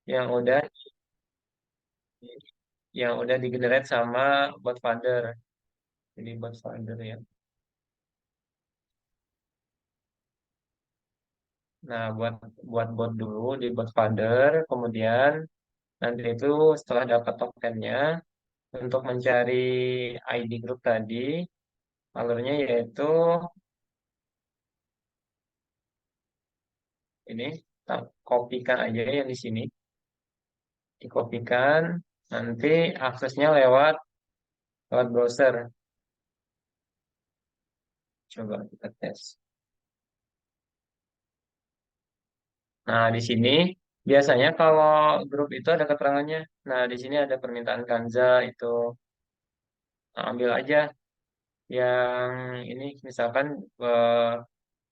yang udah digenerate sama bot Father. Jadi bot Father ya. Nah, buat bot dulu di bot Father, kemudian nanti itu setelah dapat tokennya untuk mencari ID group tadi, alurnya yaitu ini, kopikan aja yang di sini, dikopikan, nanti aksesnya lewat lewat browser. Coba kita tes. Nah, di sini biasanya kalau grup itu ada keterangannya. Nah, di sini ada permintaan Kanza itu. Nah, ambil aja yang ini, misalkan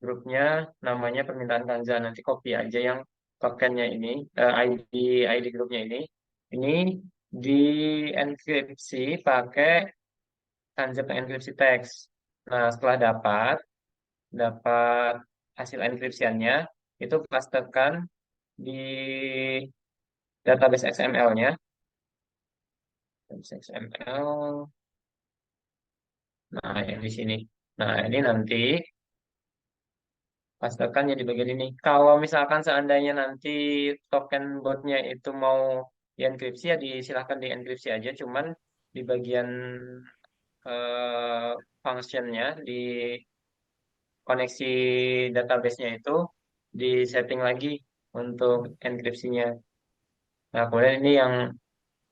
grupnya namanya permintaan Kanza. Nanti copy aja yang tokennya ini, ID grupnya ini. Ini di enkripsi pakai Kanza pengenkripsi teks. Nah, setelah dapat hasil enkripsiannya, itu pastekan di database XML-nya. Database XML. Nah, yang di sini. Nah, ini nanti pastekan ya di bagian ini. Kalau misalkan seandainya nanti token botnya itu mau dienkripsi, ya disilahkan dienkripsi aja. Cuman di bagian functionnya, di koneksi database-nya itu di setting lagi untuk enkripsinya. Nah, kemudian ini yang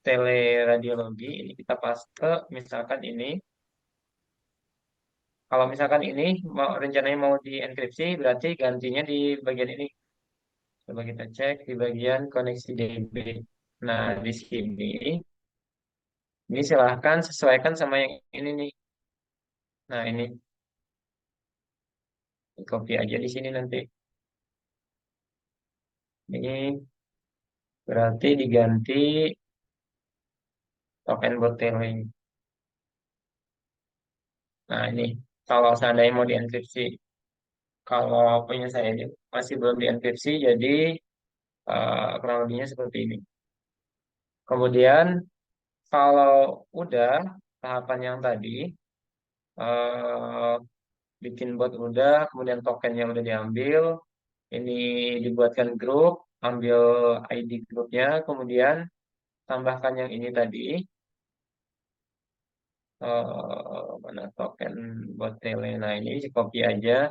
teleradiologi, ini kita paste, misalkan ini. Kalau misalkan ini rencananya mau dienkripsi, berarti gantinya di bagian ini. Coba kita cek di bagian koneksi DB. Nah, di sini, ini silahkan sesuaikan sama yang ini nih. Nah, ini copy aja di sini nanti. Ini berarti diganti token bot tailing. Nah, ini kalau seandainya mau dienkripsi. Kalau punya saya ini masih belum dienkripsi, jadi kurang lebihnya seperti ini. Kemudian kalau udah tahapan yang tadi, eh, bikin bot udah, kemudian tokennya udah diambil, ini dibuatkan grup, ambil ID grupnya, kemudian tambahkan yang ini tadi, mana token bot tele. Nah, ini di copy aja.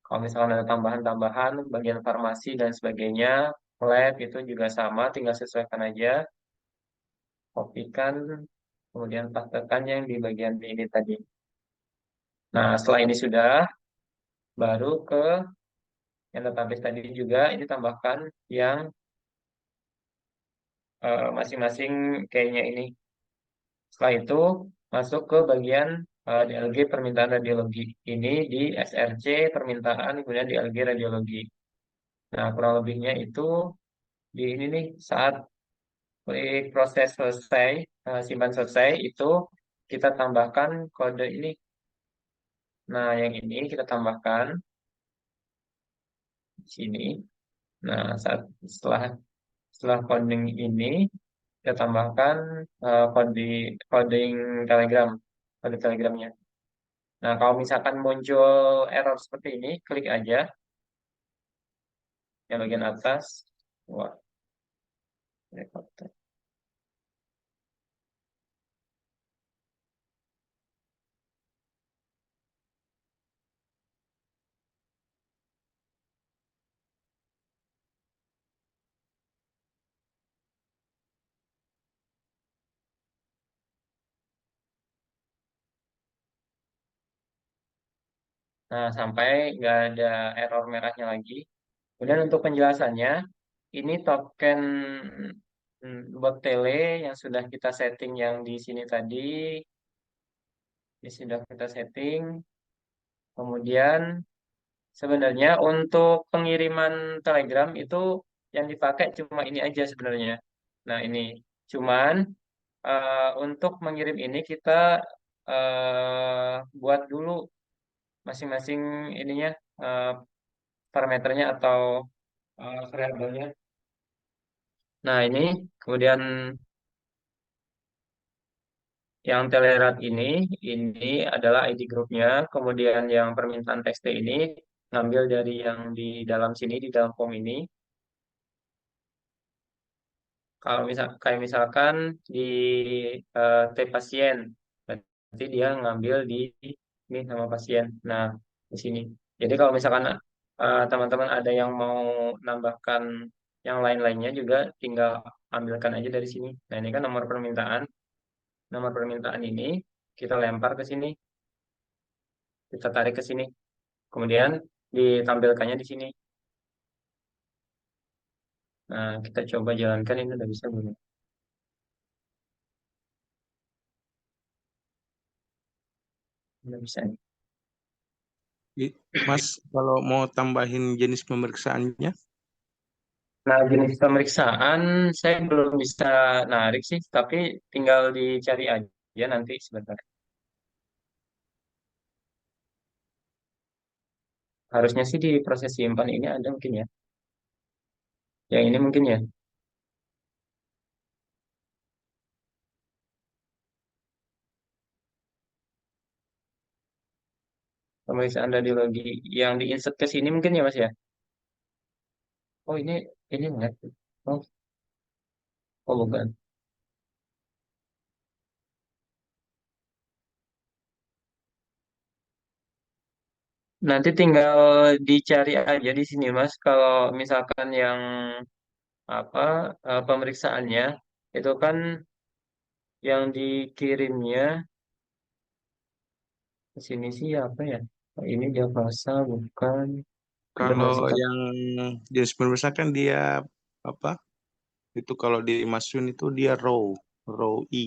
Kalau misalkan ada tambahan-tambahan, bagian farmasi dan sebagainya, lab itu juga sama, tinggal sesuaikan aja, kopikan, kemudian pastekan yang di bagian ini tadi. Nah, setelah ini sudah, baru ke yang database tadi juga, ini tambahkan yang masing-masing kayaknya ini. Setelah itu, masuk ke bagian DLG permintaan radiologi. Ini di SRC permintaan, kemudian DLG radiologi. Nah, kurang lebihnya itu di ini nih, saat klik proses selesai, simpan selesai, itu kita tambahkan kode ini. Nah, yang ini kita tambahkan di sini. Nah, setelah setelah coding ini, kita tambahkan kode coding Telegram, kode Telegramnya. Nah, kalau misalkan muncul error seperti ini, klik aja yang bagian atas. Wah, repot. Nah, sampai nggak ada error merahnya lagi. Kemudian untuk penjelasannya, ini token bot tele yang sudah kita setting yang di sini tadi, ini sudah kita setting. Kemudian sebenarnya untuk pengiriman Telegram itu yang dipakai cuma ini aja sebenarnya. Nah, ini cuman untuk mengirim ini kita buat dulu masing-masing ininya, eh, parameternya atau variabelnya. Nah, ini kemudian yang Telerat ini adalah ID grupnya. Kemudian yang permintaan teks ini ngambil dari yang di dalam sini, di dalam form ini. Kalau kayak misalkan di T pasien, berarti dia ngambil di ini sama pasien. Nah, di sini. Jadi kalau misalkan teman-teman ada yang mau nambahkan yang lain-lainnya juga tinggal ambilkan aja dari sini. Nah, ini kan nomor permintaan. Nomor permintaan ini kita lempar ke sini, kita tarik ke sini. Kemudian ditampilkannya di sini. Nah, kita coba jalankan ini udah bisa belum? Udah bisa. Mas, kalau mau tambahin jenis pemeriksaannya, Nah, jenis pemeriksaan saya belum bisa narik sih, tapi tinggal dicari aja nanti sebentar. Harusnya sih di proses simpan ini ada mungkin ya. Yang ini mungkin ya. Pemeriksaan radiologi yang diinsert ke sini mungkin ya Mas ya. Oh ini enggak. Oh, oh bukan. Nanti tinggal dicari aja di sini Mas. Kalau misalkan yang apa pemeriksaannya itu kan yang dikirimnya ke sini sih apa ya? Oh, ini Javasa bukan. Benar kalau sih Kak. yang jenis pemeriksaan kan dia apa? Itu kalau dimasukin itu dia raw E.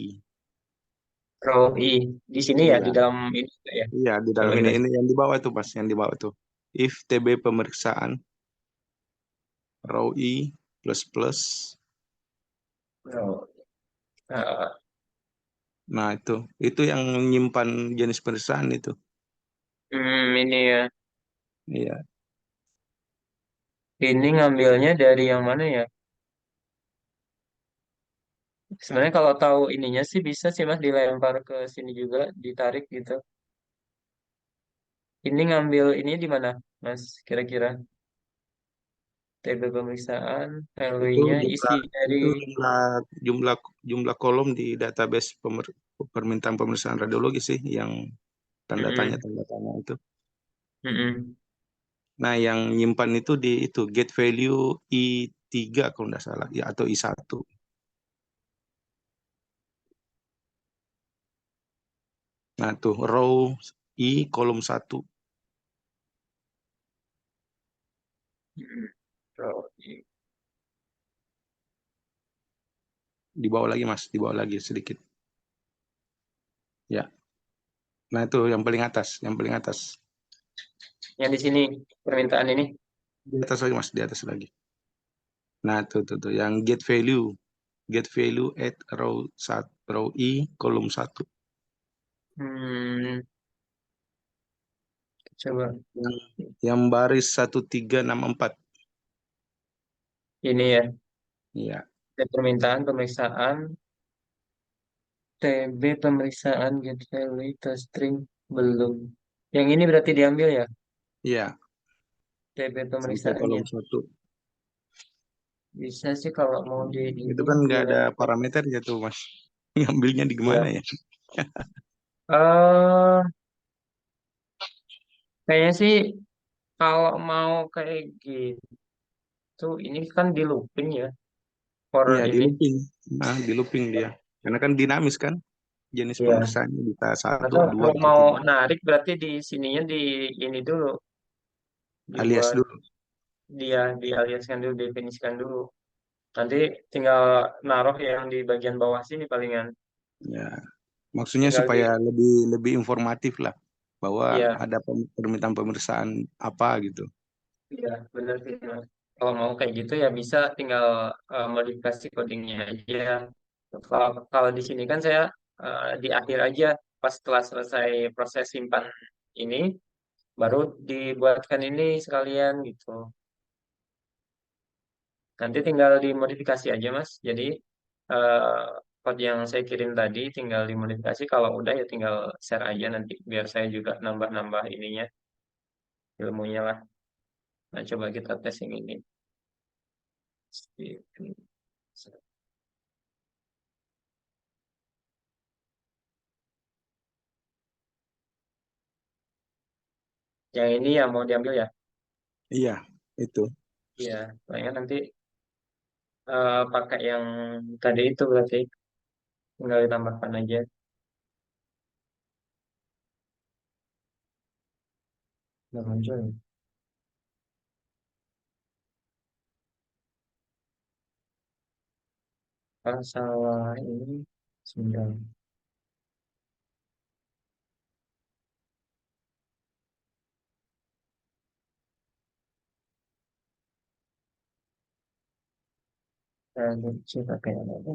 Oh, di sini ya, di Iya, dalam ini juga ya. iya di Coba dalam kita. ini yang di bawah itu Mas, yang di bawah itu. If TB pemeriksaan raw E plus plus. Oh, eh, Nah, itu yang menyimpan jenis pemeriksaan itu. ini ya. Iya. Ini ngambilnya dari yang mana ya? Sebenarnya kalau tahu ininya sih bisa sih Mas dilempar ke sini juga, ditarik gitu. Ini ngambil ini di mana, Mas? Kira-kira TB pemeriksaan, Itu value-nya isi jumlah dari. itu jumlah jumlah jumlah kolom di database permintaan pemeriksaan radiologi sih yang Mm-mm, tanda tanya itu. mm-mm. Nah, yang nyimpan itu di itu get value I3 kalau nggak salah ya atau I1. Nah, tuh row I kolom satu Mm-mm. Oh, di bawah lagi Mas, di bawah lagi sedikit. Ya. Nah, itu yang paling atas, yang paling atas. yang di sini permintaan ini. Di atas lagi Mas, di atas lagi. Nah, tuh yang get value at row I kolom satu. Hmm, coba Yang yang baris 1364. ini ya. Iya, Ada permintaan pemeriksaan TB pemeriksaan get value string belum. Yang ini berarti diambil ya, iya, TB sampai kolom pemeriksaannya. satu. Bisa sih kalau mau di Itu ini kan nggak ada dilempar. parameternya tuh Mas. Ngambilnya di Ya. gimana ya? eh Kayaknya sih kalau mau kayak gitu, ini kan di looping ya, for Iya, di ini. looping. Nah, di looping dia. Karena kan dinamis kan jenis Ya. pemeriksaannya bisa Nah, satu, dua, kalau atau mau tiga. narik berarti di sininya di ini dulu, Alias dibuat dulu. dia dialiaskan dulu, definisikan dulu. Nanti tinggal naruh yang di bagian bawah sini palingan. Ya, maksudnya Tinggal supaya di, lebih lebih informatif lah bahwa ya, ada permintaan pemeriksaan apa gitu. ya benar sih. Mas. Kalau mau kayak gitu ya bisa tinggal modifikasi codingnya aja. Kalau di sini kan saya di akhir aja pas setelah selesai proses simpan ini baru dibuatkan ini sekalian gitu. Nanti tinggal dimodifikasi aja Mas. Jadi eh, code yang saya kirim tadi tinggal dimodifikasi. Kalau udah ya tinggal share aja nanti biar saya juga nambah-nambah ininya ilmunya lah. Nah coba kita tes yang ini. Yang ini ya mau diambil ya. Iya, itu. Iya, palingan nanti pakai yang tadi itu berarti tinggal ditambahkan aja. Nggak muncul. Masalah ini sembilan. Lucu pakai yang apa?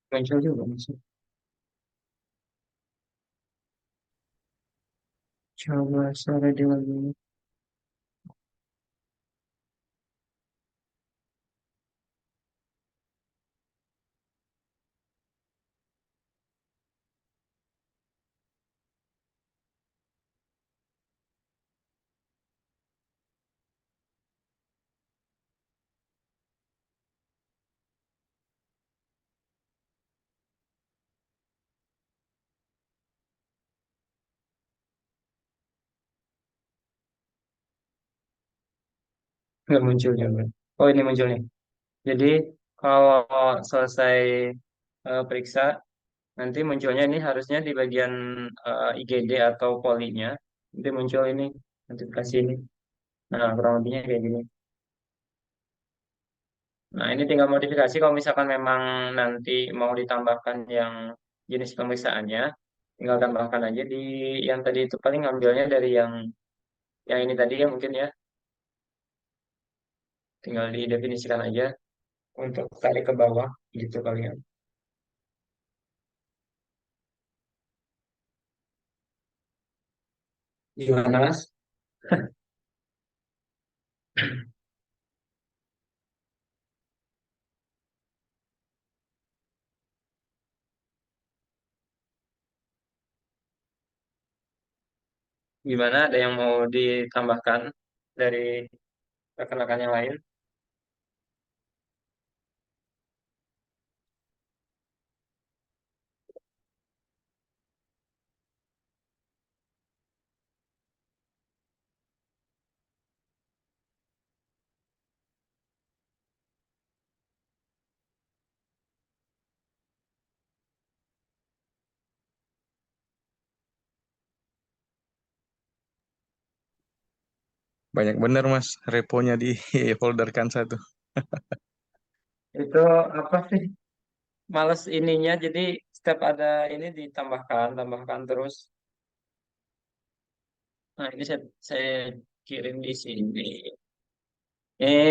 Muncul juga masuk. Coba suara dia lagi. Nggak muncul juga. Oh ini muncul nih. Jadi kalau selesai periksa, nanti munculnya ini harusnya di bagian IGD atau polinya. Nanti muncul ini notifikasi ini. Nah kurang lebihnya kayak gini. Nah ini tinggal modifikasi kalau misalkan memang nanti mau ditambahkan yang jenis pemeriksaannya, tinggal tambahkan aja di yang tadi itu paling ngambilnya dari yang ini tadi ya mungkin ya, tinggal didefinisikan aja untuk tarik ke bawah gitu kalian. Gimana Mas? Gimana? Ada yang mau ditambahkan dari rekan-rekan yang lain? Banyak bener Mas reponya di folder Kansa tuh. Itu apa sih? Males ininya, jadi setiap ada ini ditambahkan, tambahkan terus. Nah, ini saya kirim di sini.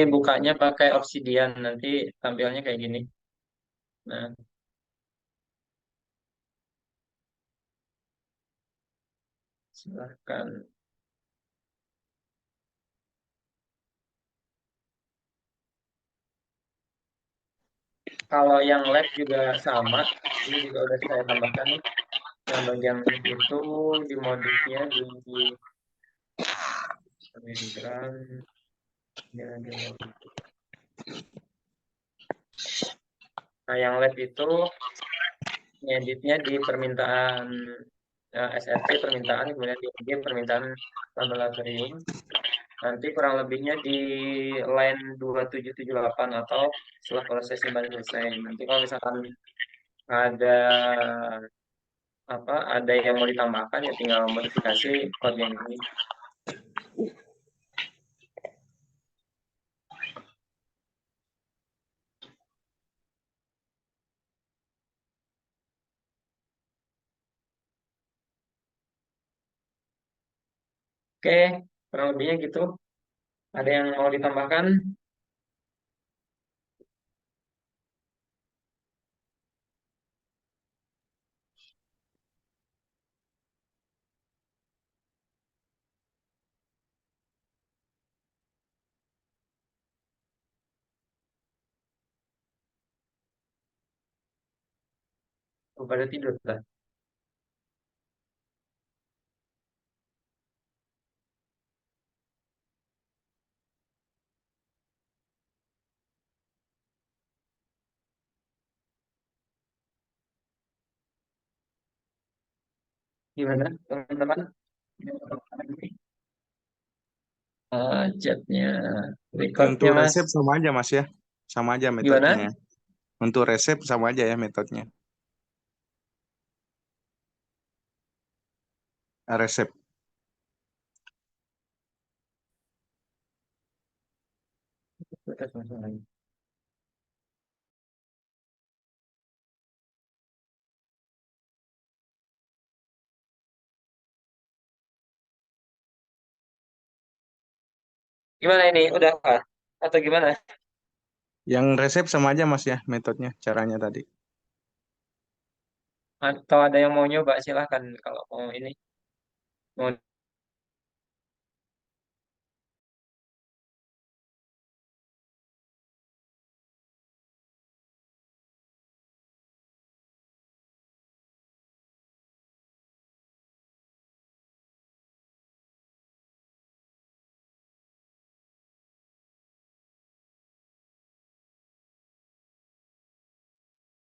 Bukanya pakai Obsidian, nanti tampilnya kayak gini. Nah, silahkan. Kalau yang lab juga sama, ini juga udah saya tambahkan nih. Yang bagian lab itu di modifnya di Telegram, ya, di modif. Nah, yang lab itu ngeditnya di permintaan. SRC permintaan, kemudian di DG permintaan laboratorium. Nanti kurang lebihnya di line 2778 atau setelah proses simpanan selesai. Nanti kalau misalkan ada ada yang mau ditambahkan ya tinggal modifikasi kode yang ini. Oke, kurang lebihnya gitu. Ada yang mau ditambahkan? Oh, pada tidur lah. Gimana, teman-teman? Chatnya, recordnya, Untuk Mas. resep sama aja Mas ya. Sama aja metodenya. Gimana? Untuk resep sama aja ya metodenya. Resep. Gimana ini? Udah Pak? Atau gimana? Yang resep sama aja Mas ya metodenya, caranya tadi. Atau ada yang mau nyoba silahkan kalau mau ini. Mau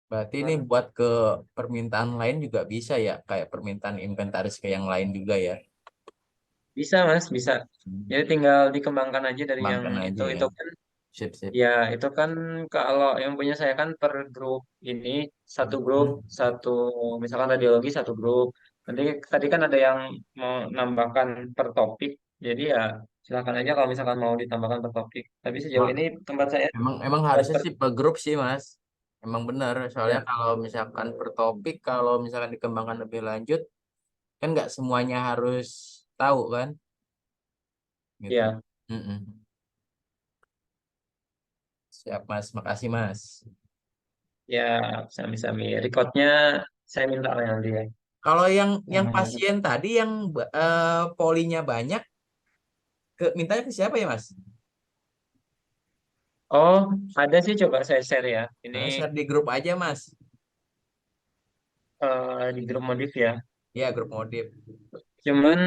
Berarti ini gimana? buat ke permintaan lain juga bisa ya, kayak permintaan inventaris ke yang lain juga ya. Bisa Mas, bisa. Hmm. Jadi tinggal dikembangkan aja dari yang Kembangkan itu. aja ya. Itu kan Sip, sip. ya itu kan kalau yang punya saya kan per grup ini satu grup Hmm. satu misalkan radiologi satu grup. Nanti tadi kan ada yang mau nambahkan per topik. Jadi ya silakan aja kalau misalkan mau ditambahkan per topik. Tapi sejauh Mak- ini tempat saya emang buat harusnya per sih per grup sih, Mas. Emang benar, soalnya ya kalau misalkan per topik, kalau misalkan dikembangkan lebih lanjut, kan nggak semuanya harus tahu kan, gitu. ya Mm-mm. Siap, Mas. Makasih, Mas. ya sami-sami. Recordnya saya minta lah nanti ya. Kalau yang Hmm. pasien tadi yang polinya banyak, mintanya ke siapa ya, Mas? Oh, ada sih coba saya share ya. Ini Share di grup aja, Mas. di grup modif ya. Ya, grup modif. Cuman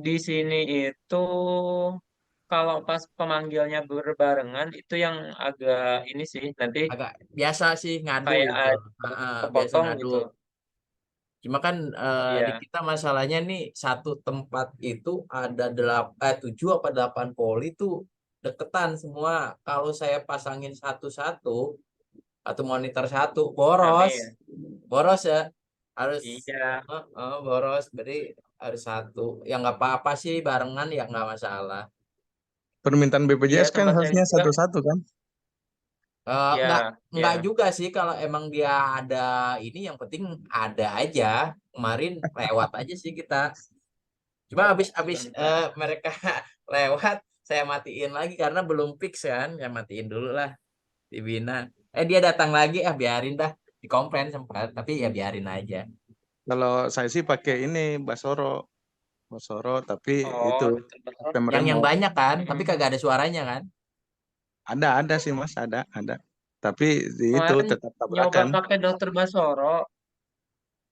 di sini itu kalau pas pemanggilnya berbarengan itu yang agak ini sih nanti Agak biasa sih ngadu kayak itu. ada Biasa kepotong ngadu. gitu. Cuma kan di Iya, kita masalahnya nih satu tempat itu ada 7 apa 8 poli tuh deketan semua. Kalau saya pasangin satu-satu atau monitor satu rame boros, ya. boros ya. Harus Iya, boros. Berarti harus satu. Ya nggak apa-apa sih barengan ya nggak masalah. Permintaan iya BPJS kan tempat saya harusnya juga. satu-satu kan? Nggak Ya, nggak ya, juga sih kalau emang dia ada ini yang penting ada aja. Kemarin lewat aja sih kita. Cuma habis sebentar. mereka lewat saya matiin lagi karena belum fix kan. Ya matiin dulu lah dibina. Dia datang lagi biarin dah dikomplain sempat tapi ya biarin aja. Kalau saya sih pakai ini Basoro, Basoro tapi itu Oh, tempat orang. pem Yang remote. banyak kan tapi Mm-mm. kagak ada suaranya kan. Ada sih Mas, ada. Tapi itu Kemarin tetap nyoba tabrakan. pakai dokter Basoro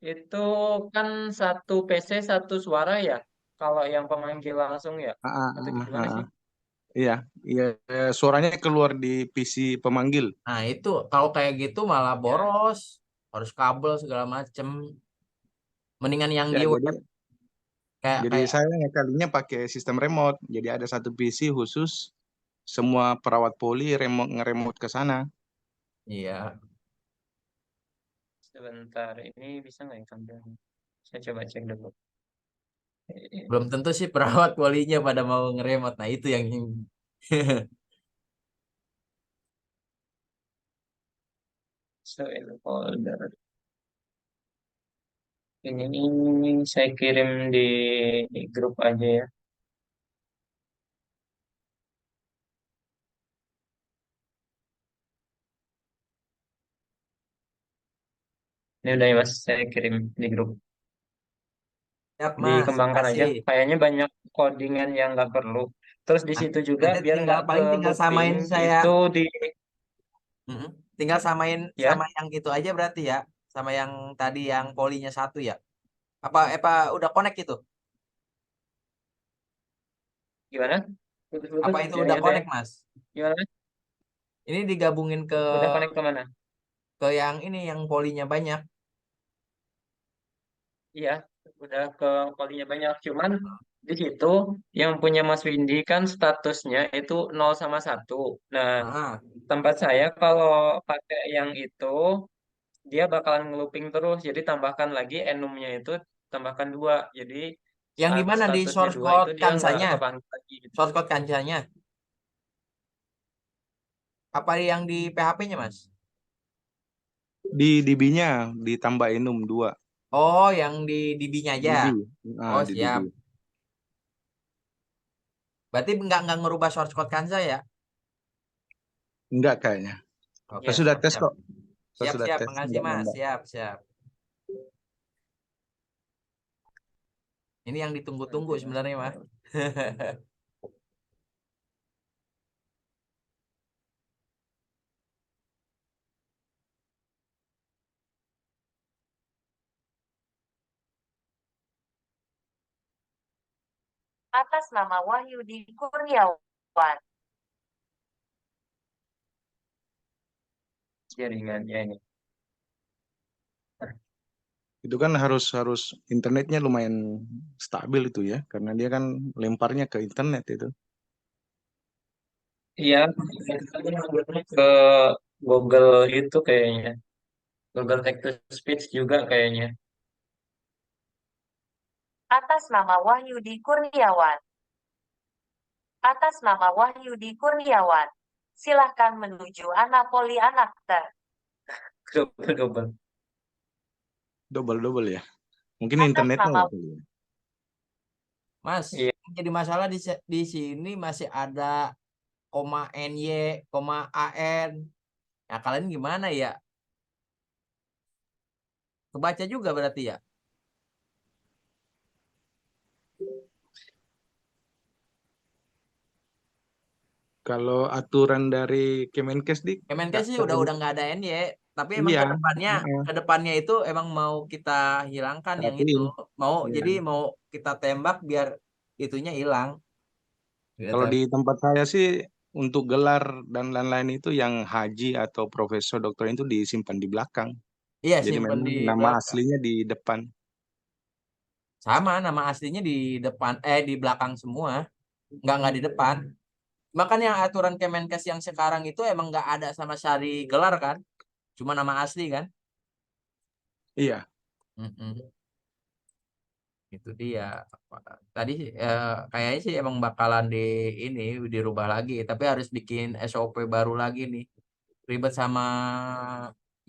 itu kan satu PC satu suara ya. Kalau yang pemanggil langsung ya. Ah, ah, Atau ah, gimana ah, sih? ah. Iya, iya, suaranya keluar di PC pemanggil. Nah itu kalau kayak gitu malah Ya, boros harus kabel segala macem. Mendingan yang Ya, di web kayak jadi kayak saya ngakalinya pakai sistem remote. Jadi ada satu PC khusus, semua perawat poli remote ngeremote ke sana. iya. Sebentar, ini bisa nggak ya tampilnya? Saya coba cek dulu. Belum tentu sih perawat polinya pada mau ngeremot. Nah, itu yang So, in folder. Ini saya kirim di grup aja ya. Ini udah ya Mas, saya kirim di grup. Siap, Mas. Dikembangkan aja. Kasih. Kayaknya banyak codingan yang nggak perlu. Terus di Nah, situ juga nanti biar tinggal nggak ke paling tinggal looping samain saya. itu di Mm-mm. Tinggal samain ya sama yang itu aja berarti ya. Sama yang tadi yang polinya satu ya. Apa udah connect itu? gimana? Putus-putus Apa itu udah sinyalnya saya. connect, Mas? Gimana? Ini digabungin Udah connect ke mana? ke yang ini yang polinya banyak. Iya, udah ke kolinya banyak. Cuman di situ yang punya Mas Windy kan statusnya itu 0 sama 1. Nah, Nah, tempat saya kalau pakai yang itu dia bakalan ngelooping terus. Jadi tambahkan lagi enumnya itu tambahkan 2. Jadi yang di saat mana di statusnya source 2 itu code dia nggak kansanya? kepanggil lagi gitu. Source code kansanya. Apa yang di PHP-nya, Mas? Di DB-nya ditambah enum 2. Oh, yang di DB-nya aja. DB. Nah, Oh, di DB. siap. Berarti nggak ngerubah source code kansa ya? Enggak kayaknya. Oke, Saya sudah siap, tes siap. kok. Saya Siap, sudah siap. tes, Makasih, enggak Mas. nambah. Siap, siap. Ini yang ditunggu-tunggu Nanti Mas. sebenarnya, Mas. Atas nama Wahyudi Kurniawan. Jaringannya ini. Itu kan harus harus internetnya lumayan stabil itu ya, karena dia kan lemparnya ke internet itu. Iya, ke Google itu kayaknya. Google Text to Speech juga kayaknya. Atas nama Wahyudi Kurniawan. Atas nama Wahyudi Kurniawan. Silahkan menuju Anapoli Anakter. Double-double. Double-double ya. Mungkin Atas internetnya nama ya kali ya. Mas, Iya. yang jadi masalah di sini masih ada koma NY, koma AN. Nah, kalian gimana ya? Kebaca juga berarti ya? Kalau aturan dari Kemenkes dik Kemenkes nggak sih udah terlalu. nggak ada NY, tapi emang Iya, ke depannya itu emang mau kita hilangkan yang itu. rapiin. Mau Iya. jadi mau kita tembak biar itunya hilang. Kalau Gitu. di tempat saya sih untuk gelar dan lain-lain itu yang haji atau profesor dokter itu disimpan di belakang. Iya, Jadi simpen memang di nama belakang. aslinya di depan. Sama nama aslinya di depan di belakang semua, nggak di depan. Makanya aturan Kemenkes yang sekarang itu emang nggak ada sama syari gelar kan, cuma nama asli kan. Iya. Mm-mm. Itu dia. Tadi kayaknya sih emang bakalan ini dirubah lagi, tapi harus bikin SOP baru lagi nih. Ribet sama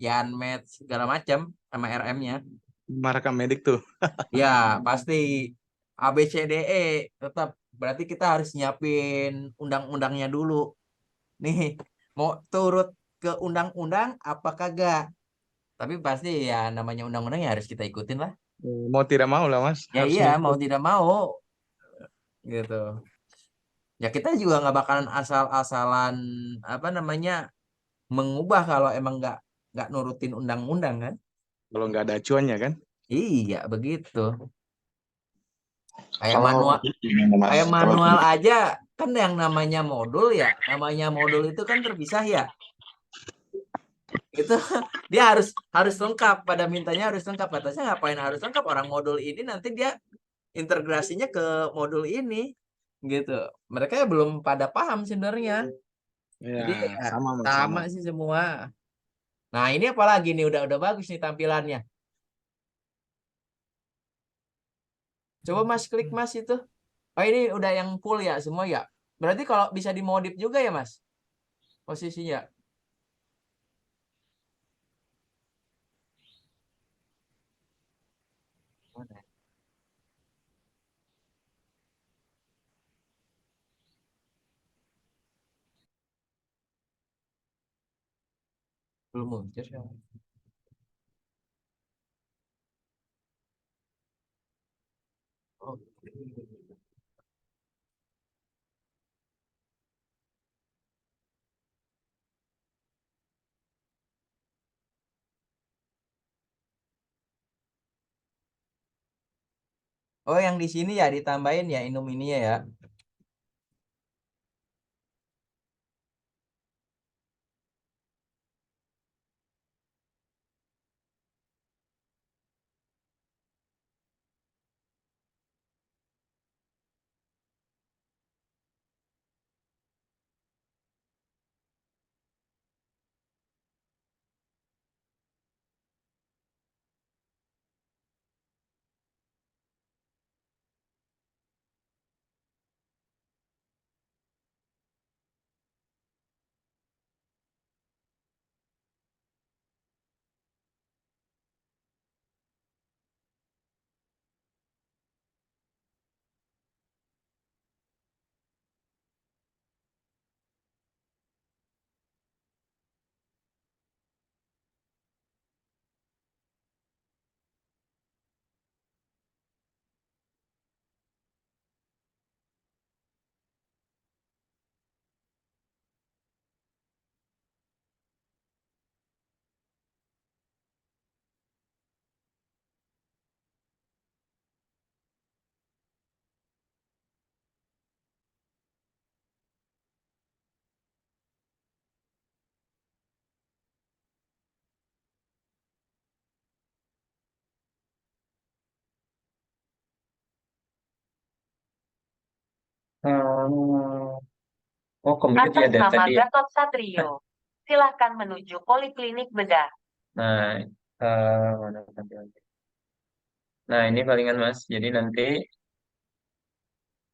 Yanmed segala macam sama RM-nya. Maraka Medik tuh. Ya, pasti ABCDE tetap berarti kita harus nyiapin undang-undangnya dulu. Nih, mau turut ke undang-undang apa kagak? Tapi pasti ya namanya undang-undang ya harus kita ikutin lah. Mau tidak mau lah Mas, Ya harus iya, mau ngikut. tidak mau gitu. Ya kita juga nggak bakalan asal-asalan apa namanya mengubah kalau emang nggak nurutin undang-undang kan? Kalau nggak ada acuannya kan. Iya begitu. Kayak Kalau manual gimana Mas? kayak Kalau manual aja kan yang namanya modul ya, namanya modul itu kan terpisah ya. Itu dia harus lengkap, pada mintanya harus lengkap. Atasnya ngapain harus lengkap, orang modul ini nanti dia integrasinya ke modul ini gitu. Mereka ya belum pada paham sebenarnya. Ya, Jadi ya sama Mas, sama sama. sih semua. Nah, ini apalagi nih udah bagus nih tampilannya. Coba Mas klik Mas itu. Oh, ini udah yang full ya semua ya. Berarti kalau bisa dimodif juga ya Mas posisinya. Belum muncul ya. Oke. Oh, yang di sini ya ditambahin ya Inum ini ya. Hmm. Oh, complete ya Atas dari nama tadi ya. Gatot Satrio. Silahkan menuju Poliklinik Bedah. Nah, mana tampilannya? Nah, ini palingan Mas. Jadi nanti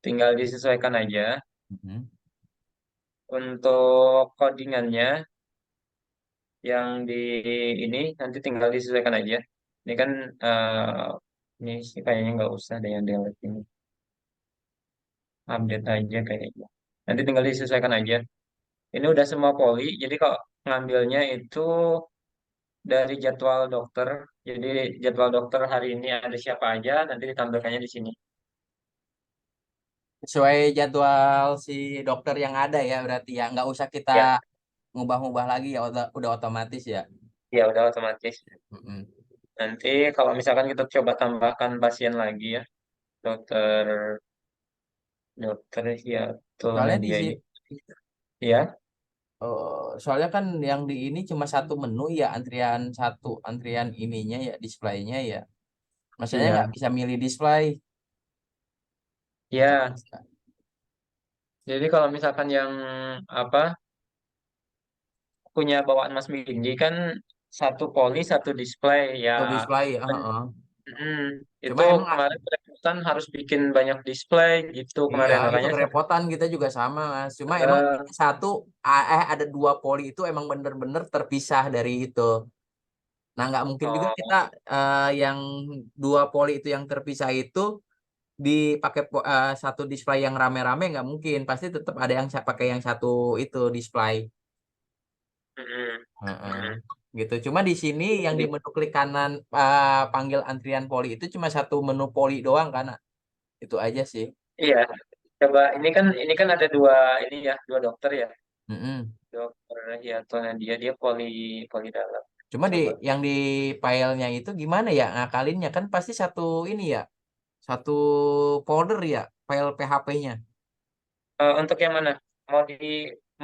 tinggal disesuaikan aja. Mhm. Untuk codingannya yang di ini nanti tinggal disesuaikan aja. Ini kan ini sih kayaknya nggak usah deh yang delete ini. Update aja kayaknya. Nanti tinggal disesuaikan aja. Ini udah semua poli, jadi kok ngambilnya itu dari jadwal dokter. Jadi jadwal dokter hari ini ada siapa aja, nanti ditampilkannya di sini. Sesuai jadwal si dokter yang ada ya berarti ya nggak usah kita Ya, ngubah-ngubah lagi ya udah otomatis ya. ya udah otomatis. Mm-mm. Nanti kalau misalkan kita coba tambahkan pasien lagi ya, dokter dokter ya tuh Soalnya di Nadia si ini. Ya, soalnya kan yang di ini cuma satu menu ya antrian ininya ya displaynya ya. Maksudnya nggak iya, bisa milih display. Itu ya. bisa. Jadi kalau misalkan yang apa punya bawaan Mas Bindi kan satu poli satu display ya. Oh, display. Heeh. Mm, Cuma itu emang kemarin kerepotan harus bikin banyak display gitu iya kemarin itu makanya kerepotan kita juga sama Mas. Cuma emang eh, satu ada dua poli itu emang bener-bener terpisah dari itu. Nah, nggak mungkin juga oh, kita yang dua poli itu yang terpisah itu dipakai satu display yang rame-rame nggak mungkin. Pasti tetap ada yang pakai yang satu itu display. mm, Heeh. mm. Gitu. Cuma di sini yang di Jadi menu klik kanan panggil antrian poli itu cuma satu menu poli doang kan. Itu aja sih. iya coba ini kan ada dua ini ya dua dokter ya Mm-mm. dokter Hiato Nadia dia poli poli dalam Cuma coba yang di filenya itu gimana ya ngakalinnya kan pasti satu ini ya, satu folder ya file PHP-nya. Untuk yang mana mau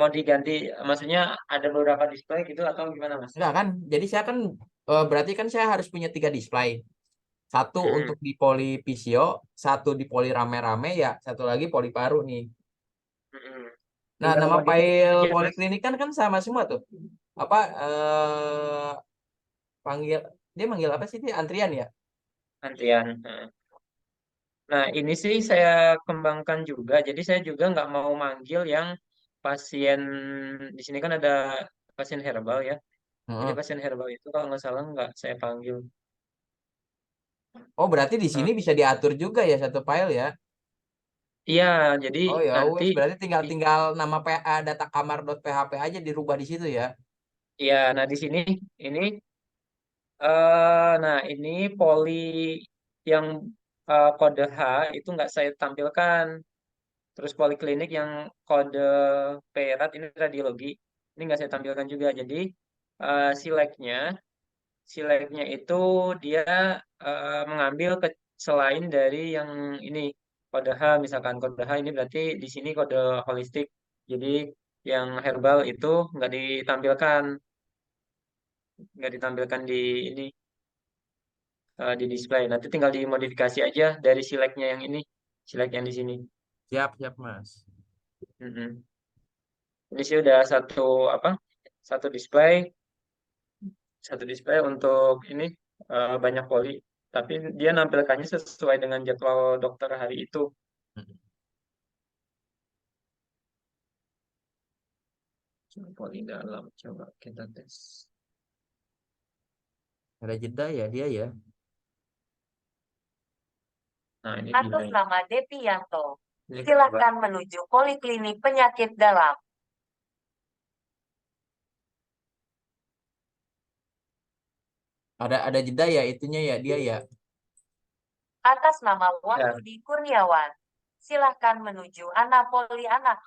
mau diganti, maksudnya ada beberapa display gitu atau gimana Mas? Enggak kan? Jadi saya kan berarti kan saya harus punya 3 display. Satu Mm-mm. untuk di poli Visio, satu di poli rame-rame ya, satu lagi poli paru nih. Mm-mm. Nah, Tinggal nama modifikasi file aja Mas, poliklinik kan sama semua tuh. Apa panggil dia manggil apa sih dia antrian ya? antrian. Nah, ini sih saya kembangkan juga. Jadi saya juga nggak mau manggil yang pasien di sini kan ada pasien herbal ya. Jadi Heeh. pasien herbal itu kalau nggak salah nggak saya panggil. Oh, berarti di Nah, sini bisa diatur juga ya satu file ya. iya, jadi Oh ya nanti wes berarti tinggal di- tinggal nama PA data kamar.php aja dirubah di situ ya. iya, nah di sini ini nah ini poli yang kode H itu nggak saya tampilkan. Terus poliklinik yang kode perat ini radiologi ini nggak saya tampilkan juga. Jadi sileknya Sileknya itu dia mengambil selain dari yang ini kode H, misalkan kode H ini berarti di sini kode holistik. Jadi yang herbal itu nggak ditampilkan, nggak ditampilkan di ini di display. Nanti tinggal dimodifikasi aja dari sileknya yang ini, silek yang di sini. Siap, siap, Mas. Mm-mm. Ini sih udah apa? Satu display, satu display untuk ini banyak poli. Tapi dia nampilkannya sesuai dengan jadwal dokter hari itu. Coba poli dalam, coba kita tes. Ada jeda ya dia ya. Nah, ini Atas delay. nama Depianto. Ini coba. Silakan menuju Poliklinik Penyakit Dalam. Ada jeda ya itunya ya dia ya. Atas nama Ya, Wahyudi Kurniawan. Silakan menuju Anapoli Anak.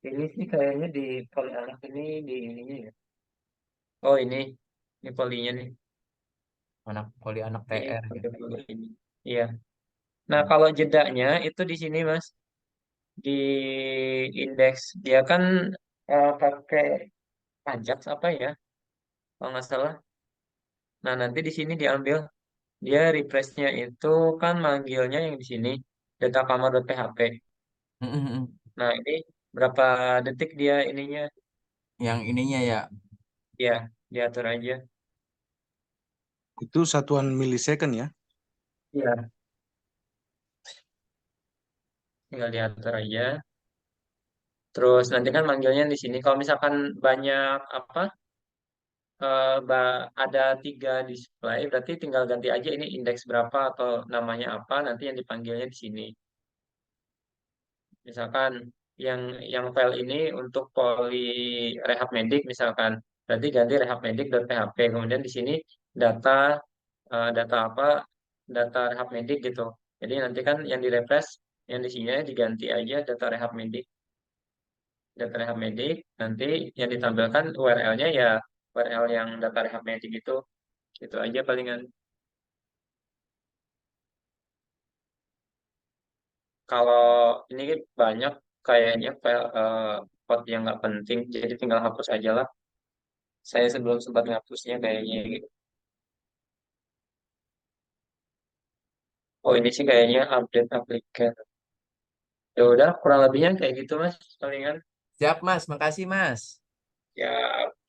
ini sih kayaknya di poli anak ini di ininya ya. Oh ini polinya nih. Anak poli anak Ini TR ya. kode poli ini. Iya. Nah, kalau jedanya itu di sini Mas, di indeks dia kan pakai pajak apa ya? Kalau nggak salah. Nah, nanti di sini diambil dia refreshnya itu kan manggilnya yang di sini datakamar.php. Nah, ini berapa detik dia ininya? Yang ininya ya. Ya, diatur aja. Itu satuan milisecond ya. Iya, tinggal diatur aja. Terus nanti kan manggilnya di sini. Kalau misalkan banyak apa, ada 3 display, berarti tinggal ganti aja ini indeks berapa atau namanya apa, nanti yang dipanggilnya di sini. Misalkan yang file ini untuk poli rehab medik misalkan, berarti ganti rehabmedik.php. Kemudian di sini data data apa, data rehab medik gitu. Jadi nanti kan yang direfresh, yang di sini diganti aja data rehab medik. Nanti yang ditampilkan URL-nya ya URL yang data rehab medik itu aja palingan. Kalau ini banyak kayaknya file code yang nggak penting, jadi tinggal hapus aja lah. Saya sebelum sempat ngapusnya kayaknya gitu. Oh ini sih kayaknya update aplikasi. Ya udah kurang lebihnya kayak gitu Mas palingan. Siap Mas, makasih Mas. Ya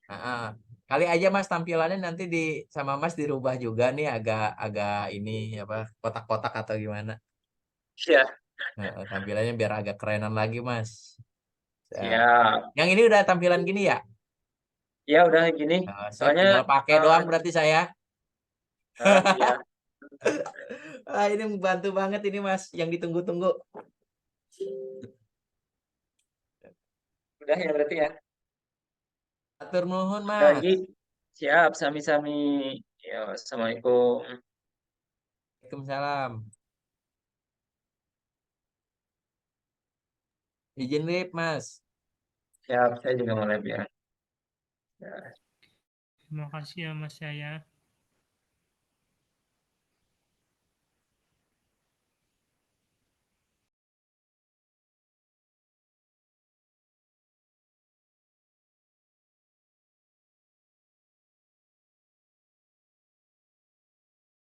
Ah, kali aja Mas tampilannya nanti sama Mas dirubah juga nih agak ini apa kotak-kotak atau gimana. ya Tampilannya biar agak kerenan lagi Mas. Siap. siap. Yang ini udah tampilan gini ya? Ya udah gini. Sip, Soalnya tinggal pakai eh, doang berarti saya. ya Ini membantu banget ini Mas, yang ditunggu-tunggu. udah ya berarti ya. Atur nuhun Ada Mas. lagi. Siap sami-sami. Ya assalamualaikum. Waalaikumsalam. Izin lip Mas. Siap saya juga mau live ya. Ya. Terima kasih ya Mas Yaya.